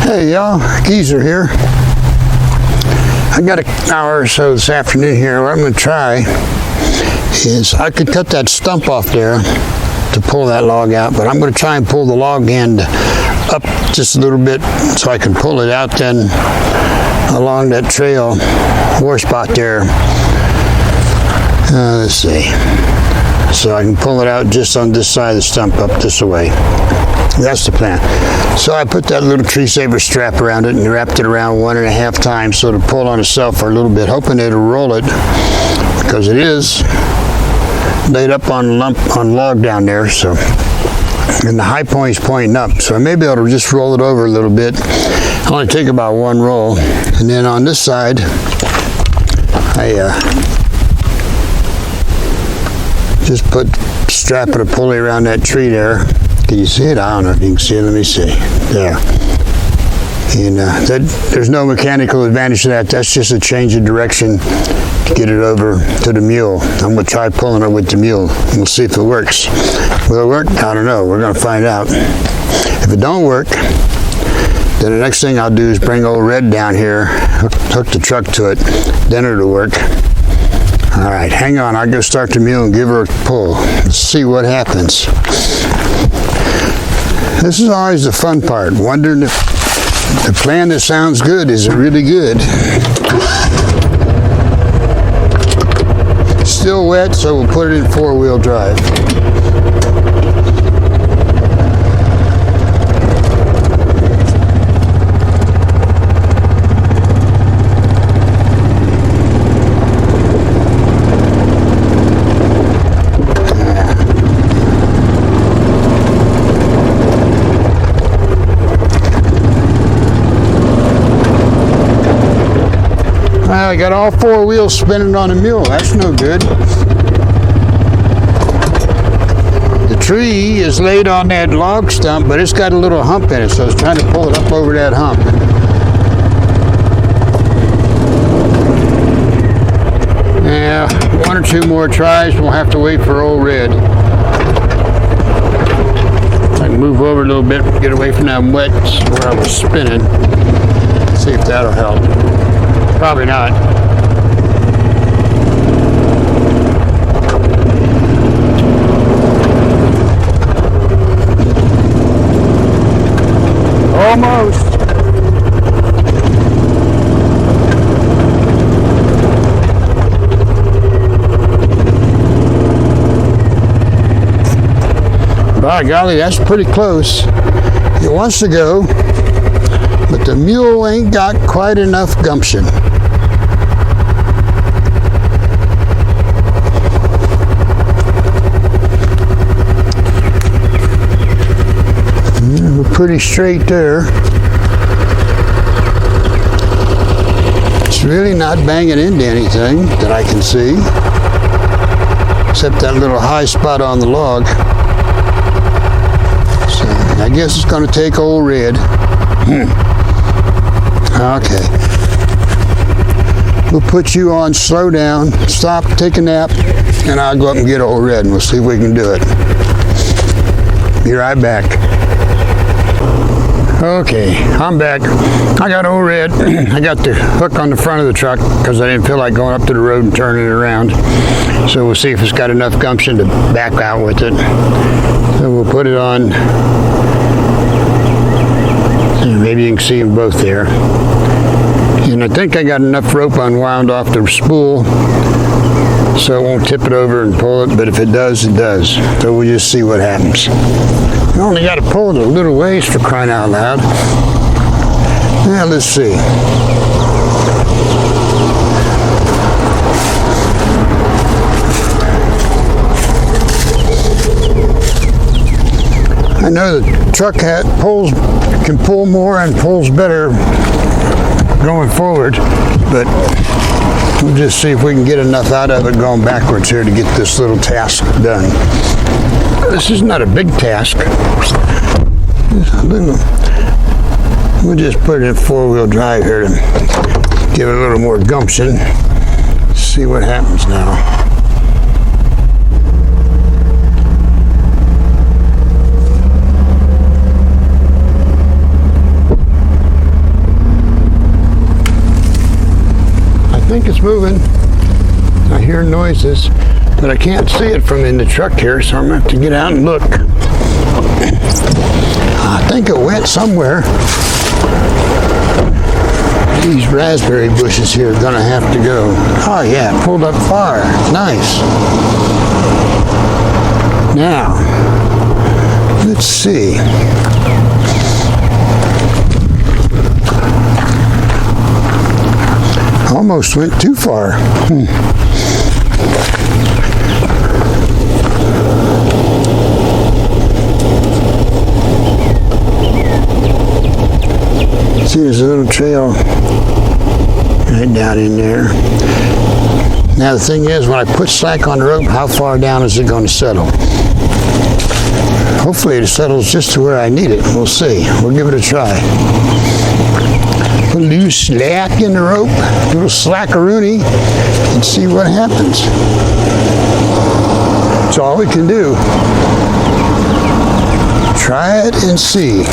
Hey y'all, Geezer here. I got an hour or so this afternoon here. What I'm going to try is I could cut that stump off there to pull that log out, but I'm going to try and pull the log end up just a little bit so I can pull it out then along that trail war spot there. Let's see. So I can pull it out just on this side of the stump up this way. That's the plan. So I put that little tree saver strap around it and wrapped it around 1.5 times so it'll pull on itself for a little bit, hoping it'll roll it, because it is laid up on log down there. So, and the high point is pointing up, so I may be able to just roll it over a little bit. It'll only take about one roll. And then on this side, I just put strap and a pulley around that tree there. Can you see it? I don't know if you can see it. Let me see. There. And there's no mechanical advantage to that. That's just a change of direction to get it over to the mule. I'm going to try pulling it with the mule. We'll see if it works. Will it work? I don't know. We're going to find out. If it don't work, then the next thing I'll do is bring old Red down here, hook the truck to it. Then it'll work. All right, hang on. I'll go start the mule and give her a pull. Let's see what happens. This is always the fun part, wondering if the plan that sounds good is really good. It's still wet, so we'll put it in 4-wheel drive. I got all 4 wheels spinning on the mule. That's no good. The tree is laid on that log stump, but it's got a little hump in it, so I was trying to pull it up over that hump. Yeah, 1 or 2 more tries, we'll have to wait for old Red. I can move over a little bit, get away from that wet where I was spinning. See if that'll help. Probably not. Almost. By golly, that's pretty close. It wants to go, but the mule ain't got quite enough gumption. We're pretty straight there. It's really not banging into anything that I can see, except that little high spot on the log. So I guess it's going to take old Red. Okay. We'll put you on slow down, stop, take a nap, and I'll go up and get old Red and we'll see if we can do it. Be right back. Okay, I'm back. I got old Red. I got the hook on the front of the truck because I didn't feel like going up to the road and turning it around. So we'll see if it's got enough gumption to back out with it. So we'll put it on. Maybe you can see them both there. And I think I got enough rope unwound off the spool so it won't tip it over and pull it, but if it does, it does. So we'll just see what happens. You only got to pull it a little ways, for crying out loud. Now let's see. I know the truck can pull more and pulls better going forward, but we'll just see if we can get enough out of it going backwards here to get this little task done. This is not a big task. We'll just put it in 4-wheel drive here to give it a little more gumption. See what happens now. it's moving. I hear noises, but I can't see it from in the truck here, so I'm going to have to get out and look. I think it went somewhere. These raspberry bushes here are going to have to go. Oh yeah, it pulled up far. Nice. Now, let's see. Almost went too far. See, there's a little trail right down in there. Now the thing is, when I put slack on the rope, how far down is it going to settle? Hopefully it settles just to where I need it. We'll see. We'll give it a try. Put a little slack in the rope, a little slackaroony, and see what happens. That's all we can do. Try it and see.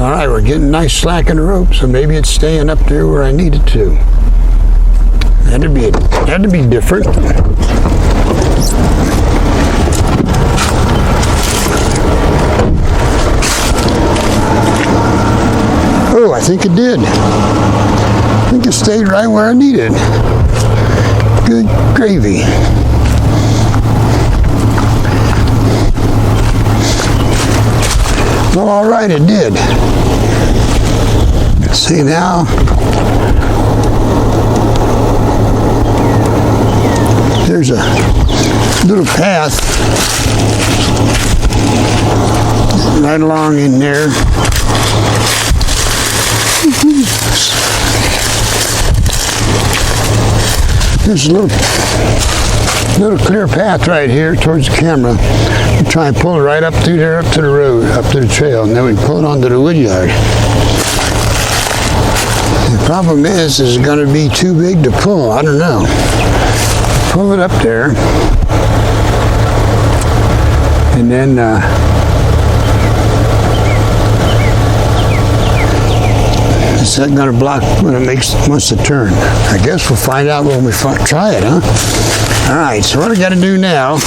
All right, we're getting nice slack in the rope, so maybe it's staying up there where I need it to. That'd be different. Oh, I think it did. I think it stayed right where I needed. Good gravy. Well, all right, it did. See now? There's a little path right along in there. There's a little clear path right here towards the camera. We'll try and pull it right up through there, up to the road, up to the trail, and then we can pull it onto the wood yard. The problem is it's going to be too big to pull. I don't know. Pull it up there, and then is that going to block when it wants to turn? I guess we'll find out when we try it, huh? All right, so what I got to do now,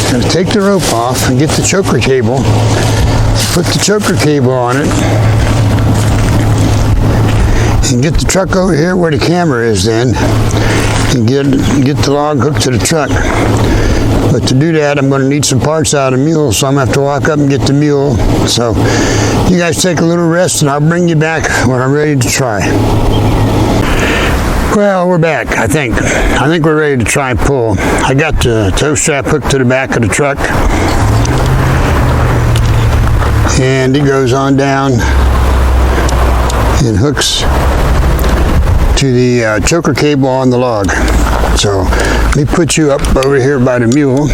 I'm going to take the rope off and get the choker cable, put the choker cable on it, and get the truck over here where the camera is then, and get the log hooked to the truck. But to do that, I'm going to need some parts out of the mule, so I'm going to have to walk up and get the mule. So you guys take a little rest, and I'll bring you back when I'm ready to try. Well, we're back, I think. I think we're ready to try and pull. I got the tow strap hooked to the back of the truck, and it goes on down and hooks to the choker cable on the log. So let me put you up over here by the mule.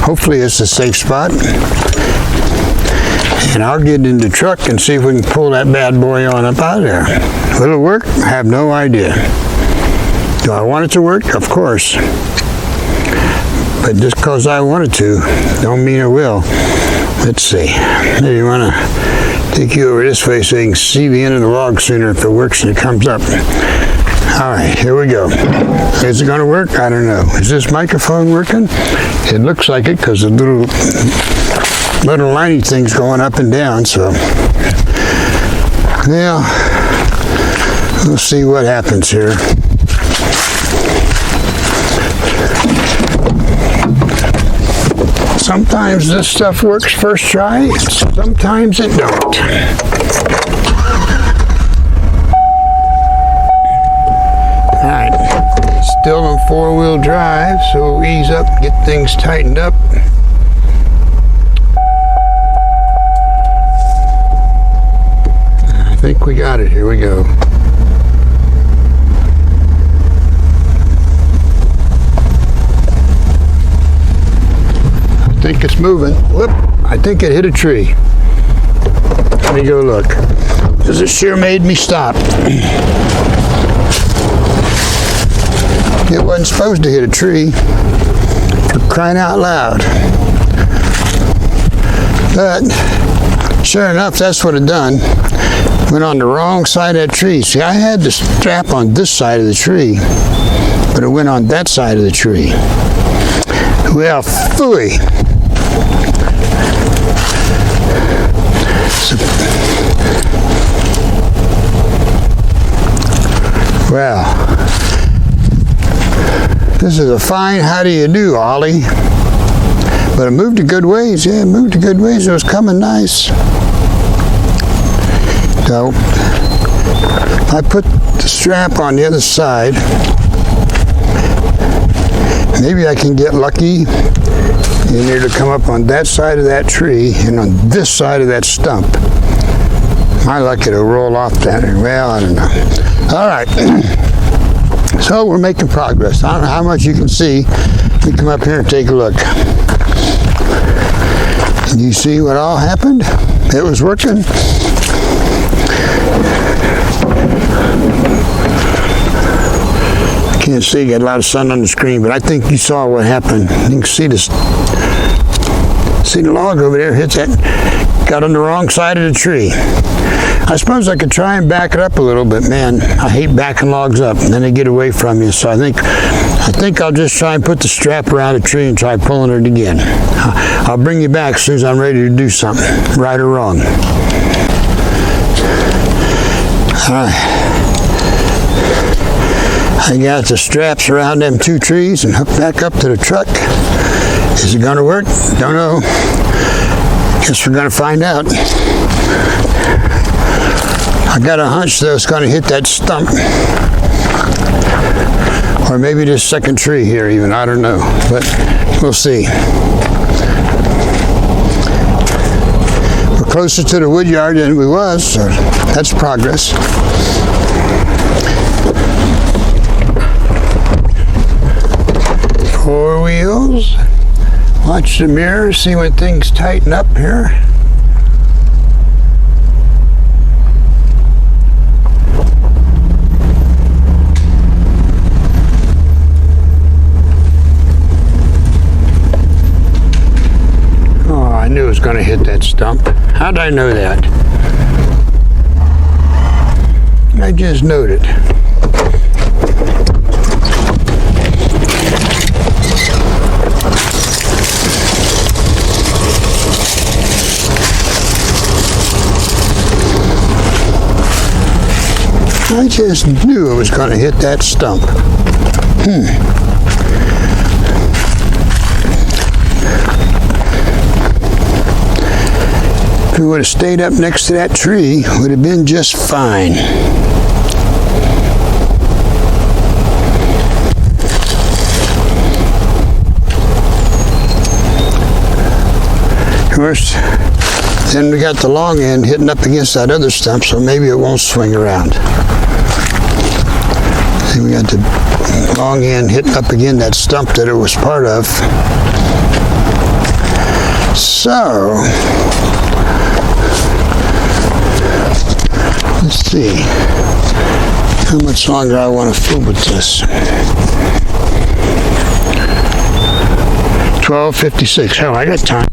Hopefully it's a safe spot. And I'll get in the truck and see if we can pull that bad boy on up out of there. Will it work? I have no idea. Do I want it to work? Of course. But just because I want it to, don't mean it will. Let's see. Maybe you want to take you over this way so you can see the end of the log sooner if it works and it comes up. All right, here we go. Is it going to work? I don't know. Is this microphone working? It looks like it because the little liney thing's going up and down. So, yeah, we'll see what happens here. Sometimes this stuff works first try, sometimes it don't. Alright, still in four-wheel drive, so we'll ease up, get things tightened up. I think we got it, here we go. I think it's moving. Whoop, I think it hit a tree. Let me go look. Because it sure made me stop. It wasn't supposed to hit a tree, for crying out loud. But sure enough, that's what it done. Went on the wrong side of that tree. See, I had the strap on this side of the tree, but it went on that side of the tree. Well, phooey. Well, this is a fine how do you do, Ollie. But it moved a good ways. Yeah, it moved a good ways. It was coming nice. So, I put the strap on the other side. Maybe I can get lucky and it'll come up on that side of that tree and on this side of that stump. My luck, it'll roll off that. Well, I don't know. All right. So we're making progress. I don't know how much you can see. We come up here and take a look. You see what all happened? It was working. Can't see, got a lot of sun on the screen, but I think you saw what happened. You can see this. See the log over there hits that. Got on the wrong side of the tree. I suppose I could try and back it up a little, but man, I hate backing logs up, and then they get away from you. So I think I'll just try and put the strap around the tree and try pulling it again. I'll bring you back as soon as I'm ready to do something, right or wrong. All right. I got the straps around them two trees and hooked back up to the truck. Is it gonna work? Don't know. Guess we're gonna find out. I got a hunch though it's gonna hit that stump. Or maybe this second tree here even, I don't know. But we'll see. We're closer to the wood yard than we was, so that's progress. Four wheels. Watch the mirror, see when things tighten up here. Oh, I knew it was going to hit that stump. How did I know that? I just noted. I just knew it was going to hit that stump. If it would have stayed up next to that tree, it would have been just fine. Of course, then we got the long end hitting up against that other stump, so maybe it won't swing around. See, we got the long end hitting up against that stump that it was part of. So, let's see how much longer I want to fool with this. 12:56. Hell, I got time.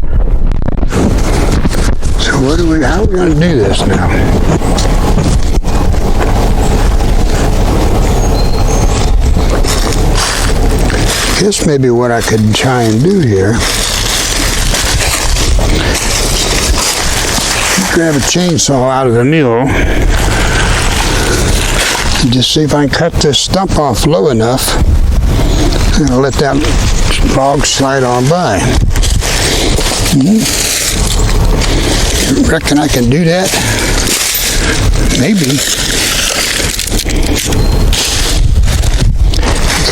So how are we going to do this now? I guess maybe what I could try and do here, grab a chainsaw out of the mule and just see if I can cut this stump off low enough and I'll let that log slide on by. Reckon I can do that? Maybe.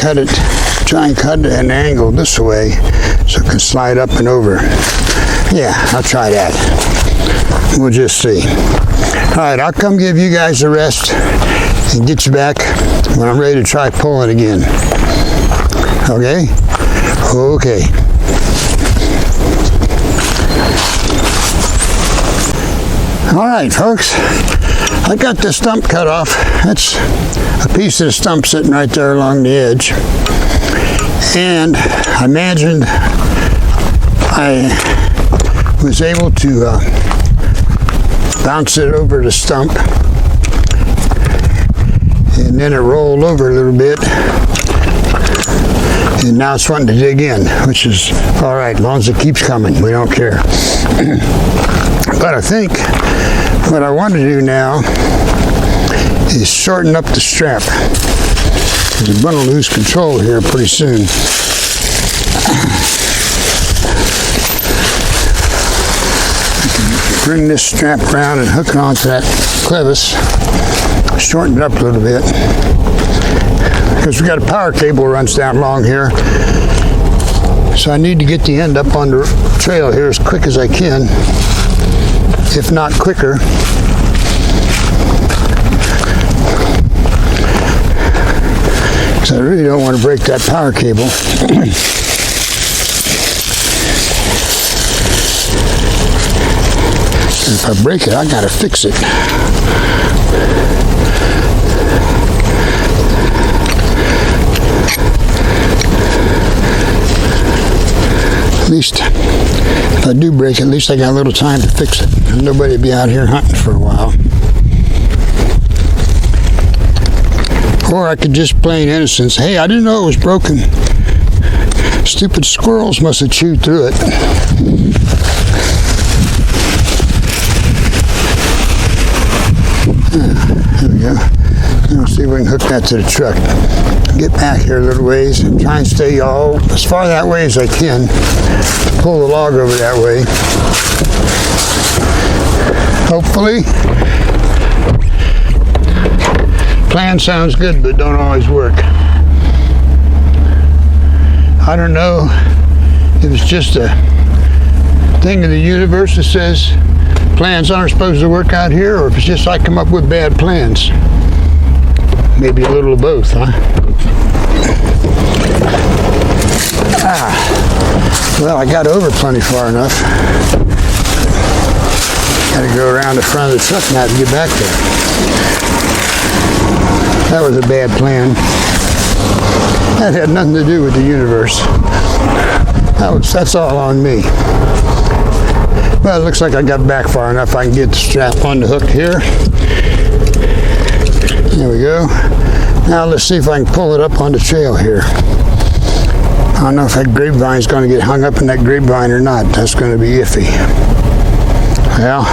Cut it, try and cut it at an angle this way so it can slide up and over. Yeah, I'll try that. We'll just see. All right, I'll come give you guys a rest and get you back when I'm ready to try pulling again. Okay? Okay. All right, folks. I got the stump cut off. That's a piece of the stump sitting right there along the edge. And I imagined I was able to bounce it over the stump, and then it rolled over a little bit, and now it's wanting to dig in, which is all right, as long as it keeps coming, we don't care. But I think what I want to do now is shorten up the strap. I'm going to lose control here pretty soon. Bring this strap around and hook it onto that clevis. Shorten it up a little bit. Because we got a power cable runs down along here. So I need to get the end up on the trail here as quick as I can. If not quicker. Because I really don't want to break that power cable. If I break it, I gotta fix it. At least, if I do break it, at least I got a little time to fix it. Nobody will be out here hunting for a while. Or I could just plain innocence, hey, I didn't know it was broken. Stupid squirrels must have chewed through it. There we go. Now see if we can hook that to the truck. Get back here a little ways and try and stay all as far that way as I can. Pull the log over that way. Hopefully. Plan sounds good, but don't always work. I don't know if it's just a thing of the universe that says plans aren't supposed to work out here, or if it's just I come up with bad plans. Maybe a little of both, huh? Well, I got over plenty far enough. Got to go around the front of the truck now to get back there. That was a bad plan. That had nothing to do with the universe. That's all on me. Well, it looks like I got back far enough. I can get the strap on the hook here. There we go. Now let's see if I can pull it up on the trail here. I don't know if that grapevine is going to get hung up in that grapevine or not. That's going to be iffy. Well,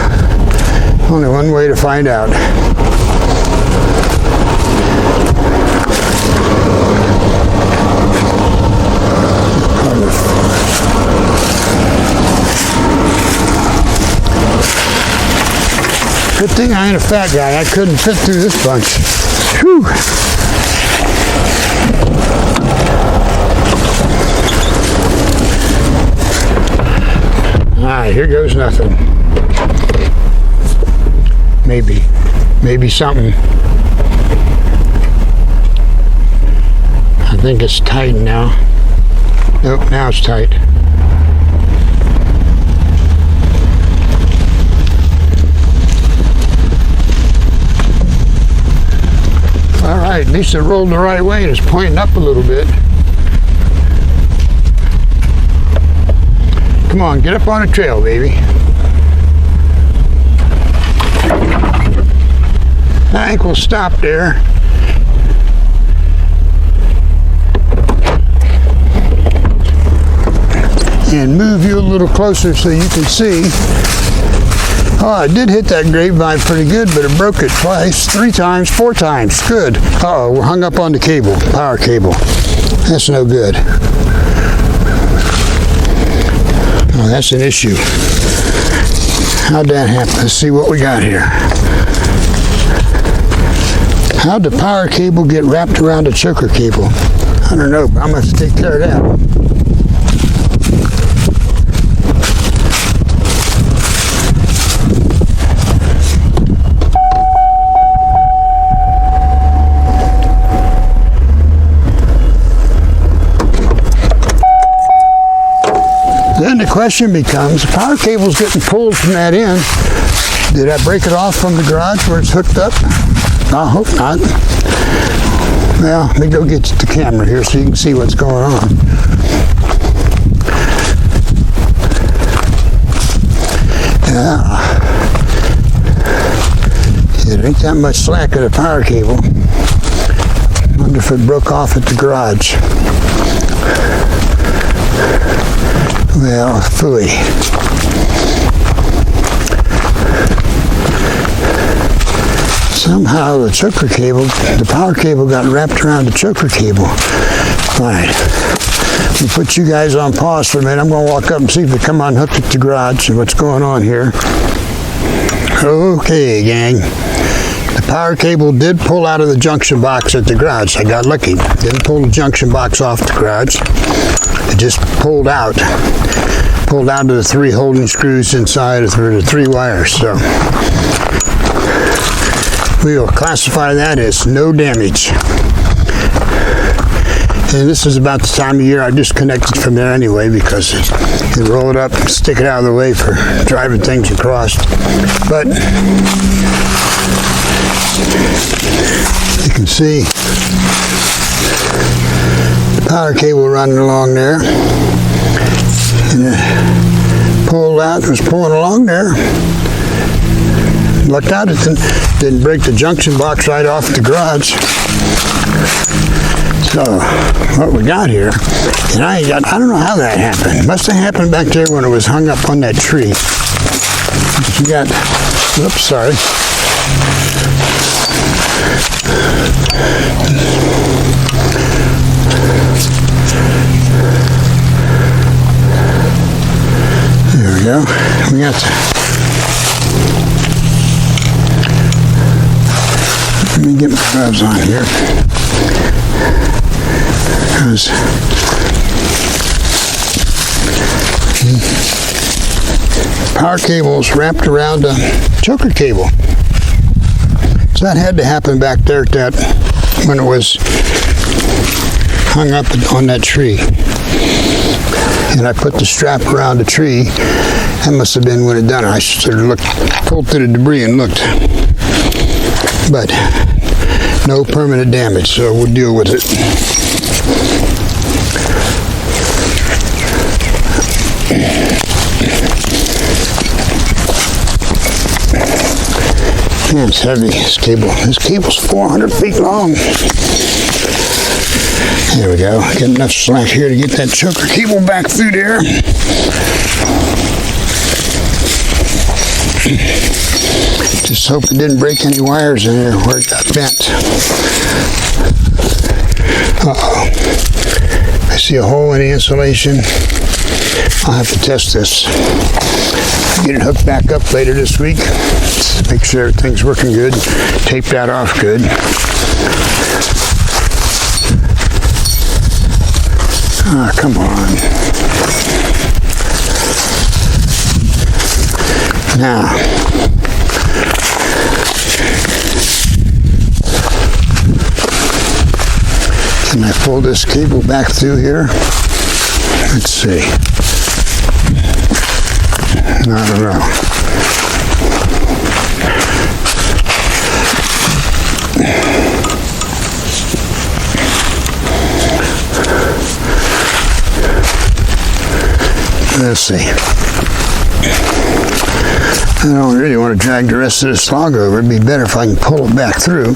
only one way to find out. Good thing I ain't a fat guy. I couldn't fit through this bunch. Whew. All right, here goes nothing. Maybe something. I think it's tight now. Nope, now it's tight. All right, at least it rolled the right way and it's pointing up a little bit. Come on, get up on the trail, baby. I think we'll stop there. And move you a little closer so you can see. Oh, I did hit that grapevine pretty good, but it broke it twice, 3 times, 4 times. Good. Uh-oh, we're hung up on the cable, power cable. That's no good. Oh, that's an issue. How'd that happen? Let's see what we got here. How'd the power cable get wrapped around the choker cable? I don't know, but I'm going to have to take care of that. Then the question becomes, the power cable's getting pulled from that end. Did I break it off from the garage where it's hooked up? I hope not. Well, let me go get the camera here so you can see what's going on. Yeah. There ain't that much slack in the power cable. I wonder if it broke off at the garage. Well, phooey. Somehow the choker cable, the power cable got wrapped around the choker cable. Alright, we put you guys on pause for a minute. I'm going to walk up and see if they come unhooked at the garage and what's going on here. Okay, gang. The power cable did pull out of the junction box at the garage. I got lucky. Didn't pull the junction box off the garage. It just pulled out. Pulled out of the 3 holding screws inside of the 3 wires. So we will classify that as no damage. And this is about the time of year I disconnected from there anyway because you roll it up and stick it out of the way for driving things across. But you can see the power cable running along there. And it pulled out, it was pulling along there. Lucked out, it didn't break the junction box right off the garage. So, what we got here, and I don't know how that happened. It must have happened back there when it was hung up on that tree. You got, oops, sorry. There we go. We got let me get my gloves on here. Because power cable is wrapped around a choker cable. So that had to happen back there at that when it was hung up on that tree. And I put the strap around the tree. That must have been when it done it. I should have pulled through the debris and looked. But no permanent damage, so we'll deal with it. Man, it's heavy, this cable. This cable's 400 feet long. There we go. Get enough slack here to get that choker cable back through there. Just hope it didn't break any wires in there where it got bent. Uh-oh. I see a hole in the insulation. I'll have to test this. Get it hooked back up later this week. Make sure everything's working good. Tape that off good. Ah, come on. Now, can I pull this cable back through here? Let's see. I don't know. Let's see. I don't really want to drag the rest of this log over. It'd be better if I can pull it back through.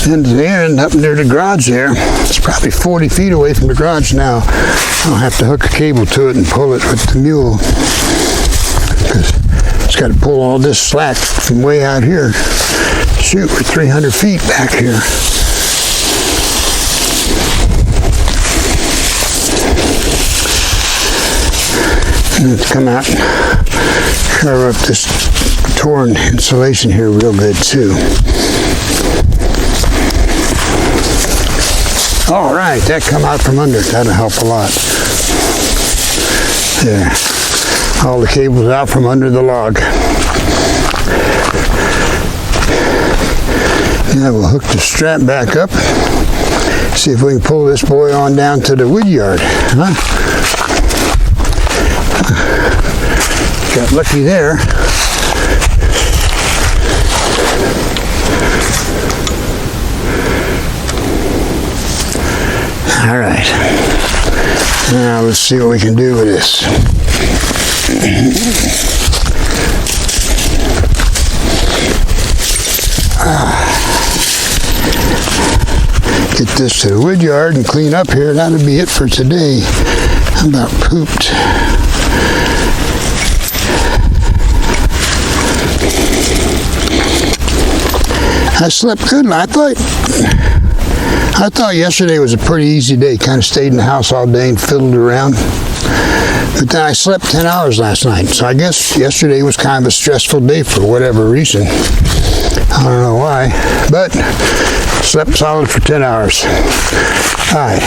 And the end up near the garage there, it's probably 40 feet away from the garage now. I'll have to hook a cable to it and pull it with the mule. Because it's got to pull all this slack from way out here. Shoot, we're 300 feet back here. And let's come out and cover up this torn insulation here real good too. All right, that come out from under. That'll help a lot. There. All the cables out from under the log. Now we'll hook the strap back up. See if we can pull this boy on down to the wood yard. Huh? Got lucky there. All right. Now let's see what we can do with this. Get this to the wood yard and clean up here. That'll be it for today. I'm about pooped. I slept good. I thought yesterday was a pretty easy day. Kind of stayed in the house all day and fiddled around. But then I slept 10 hours last night. So I guess yesterday was kind of a stressful day for whatever reason. I don't know why. But slept solid for 10 hours. All right.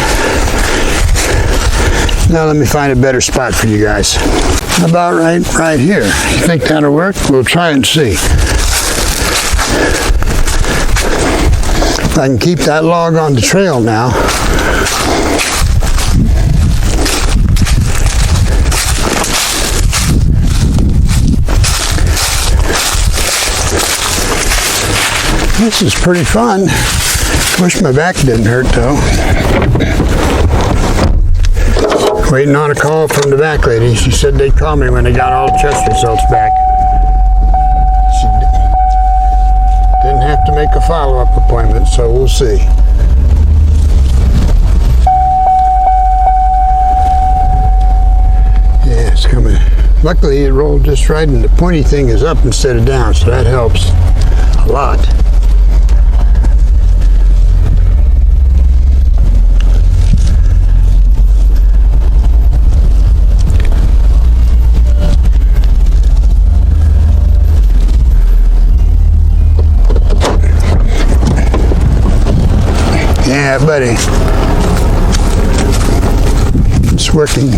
Now let me find a better spot for you guys. About right here. You think that'll work? We'll try and see. If I can keep that log on the trail now. This is pretty fun. Wish my back didn't hurt though. Waiting on a call from the back lady. She said they'd call me when they got all the test results back. She didn't have to make a follow-up appointment, so we'll see. Yeah, it's coming. Luckily it rolled just right and the pointy thing is up instead of down, so that helps a lot. Yeah, buddy. It's working.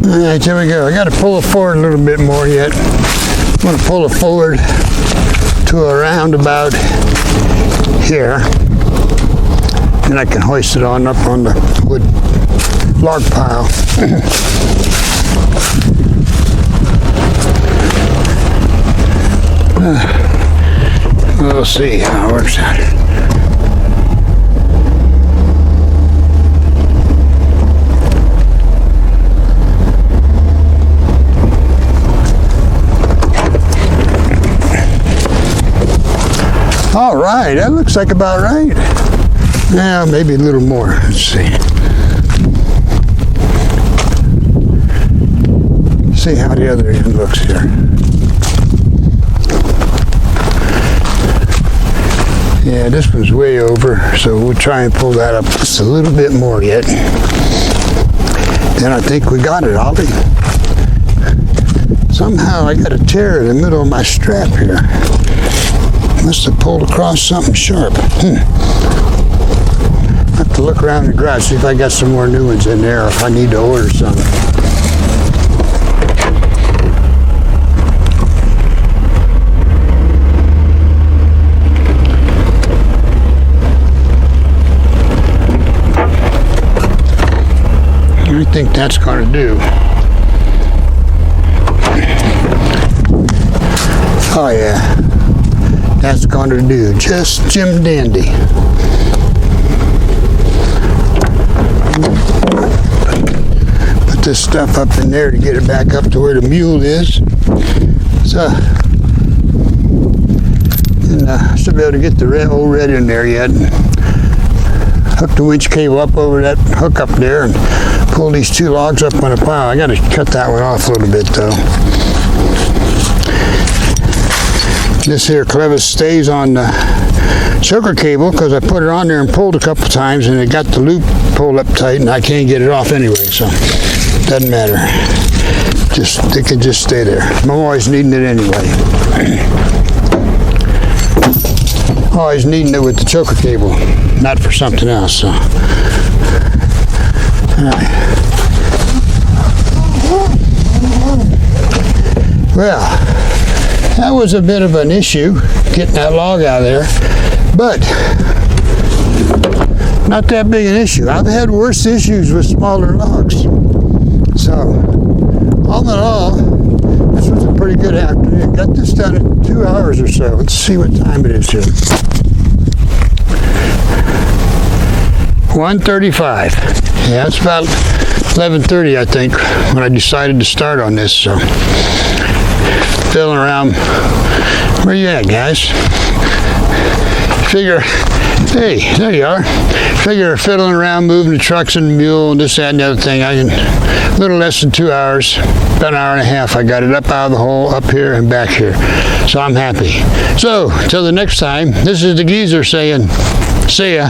All right, there we go. I got to pull it forward a little bit more yet. I'm going to pull it forward to around about here. And I can hoist it on up on the wood log pile. We'll see how it works out. All right, that looks like about right. Yeah, maybe a little more. Let's see. See how the other end looks here. Yeah, this was way over, so we'll try and pull that up just a little bit more yet. Then I think we got it, Ollie. Somehow I got a tear in the middle of my strap here. Must have pulled across something sharp. I have to look around the garage, see if I got some more new ones in there, or if I need to order some. I think that's going to do. Oh yeah, that's going to do. Just Jim Dandy. Put this stuff up in there to get it back up to where the mule is. So, and I should be able to get the old red in there yet. Hook the winch cable up over that hook up there and pull these two logs up on a pile. I got to cut that one off a little bit though. This here clevis stays on the choker cable because I put it on there and pulled a couple times and it got the loop pulled up tight and I can't get it off anyway, so doesn't matter. It can just stay there. I'm always needing it anyway. Always needing it with the choker cable, not for something else. So. Alright. Well, that was a bit of an issue getting that log out of there, but not that big an issue. I've had worse issues with smaller logs. So, all in all, this was a pretty good afternoon. Got this done in 2 hours or so. Let's see what time it is here. 1:35. Yeah, it's about 11:30, I think, when I decided to start on this. So, fiddling around. Where you at, guys? Figure, hey, there you are. Figure fiddling around, moving the trucks and the mule and this, that, and the other thing. A little less than 2 hours, about an hour and a half. I got it up out of the hole, up here and back here. So I'm happy. So, till the next time, this is the geezer saying, see ya.